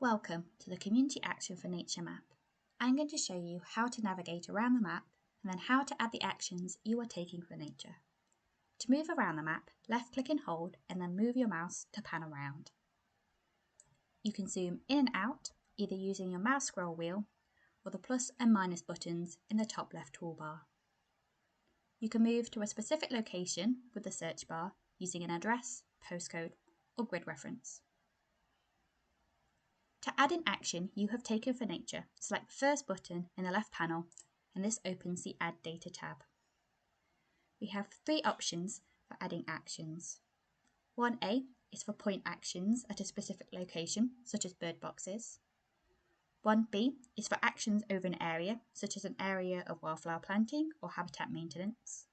Welcome to the Community Action for Nature map. I'm going to show you how to navigate around the map and then how to add the actions you are taking for nature. To move around the map, left click and hold and then move your mouse to pan around. You can zoom in and out either using your mouse scroll wheel or the plus and minus buttons in the top left toolbar. You can move to a specific location with the search bar using an address, postcode or grid reference. To add an action you have taken for nature, select the first button in the left panel and this opens the Add Data tab. We have three options for adding actions. 1A is for point actions at a specific location, such as bird boxes. 1B is for actions over an area, such as an area of wildflower planting or habitat maintenance.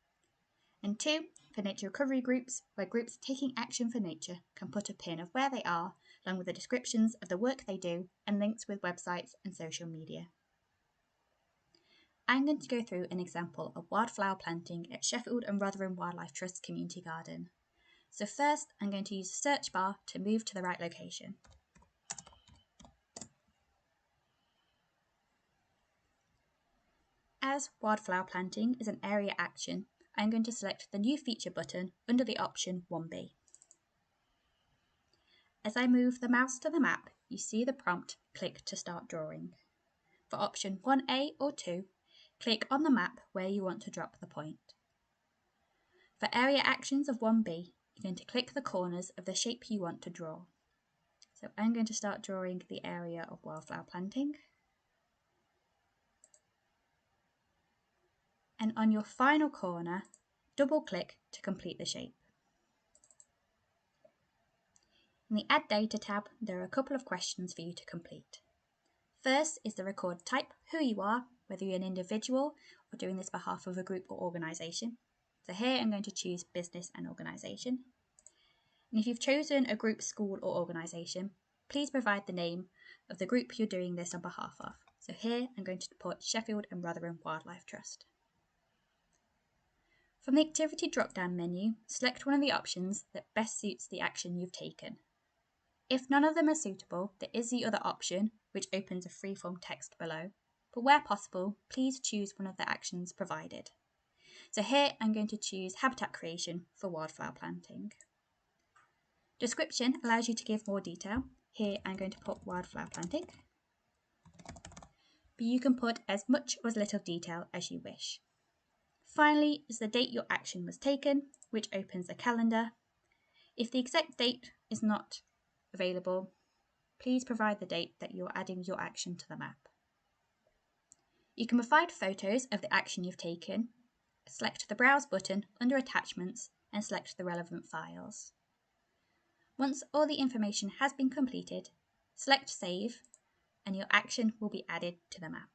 And 2 for nature recovery groups, where groups taking action for nature can put a pin of where they are, along with the descriptions of the work they do and links with websites and social media. I'm going to go through an example of wildflower planting at Sheffield and Rotherham Wildlife Trust community garden. So first, I'm going to use the search bar to move to the right location. As wildflower planting is an area action, I'm going to select the New Feature button under the option 1B. As I move the mouse to the map, you see the prompt, click to start drawing. For option 1A or 2, click on the map where you want to drop the point. For area actions of 1B, you're going to click the corners of the shape you want to draw. So I'm going to start drawing the area of wildflower planting. And on your final corner, double click to complete the shape. In the Add Data tab, there are a couple of questions for you to complete. First is the record type, who you are, whether you're an individual or doing this on behalf of a group or organisation. So here I'm going to choose business and organisation. And if you've chosen a group, school or organisation, please provide the name of the group you're doing this on behalf of. So here I'm going to put Sheffield and Rotherham Wildlife Trust. From the Activity drop-down menu, select one of the options that best suits the action you've taken. If none of them are suitable, there is the other option, which opens a freeform text below, but where possible, please choose one of the actions provided. So here I'm going to choose habitat creation for wildflower planting. Description allows you to give more detail. Here I'm going to put wildflower planting, but you can put as much or as little detail as you wish. Finally is the date your action was taken, which opens a calendar. If the exact date is not available, please provide the date that you're adding your action to the map. You can provide photos of the action you've taken, select the Browse button under Attachments and select the relevant files. Once all the information has been completed, select Save and your action will be added to the map.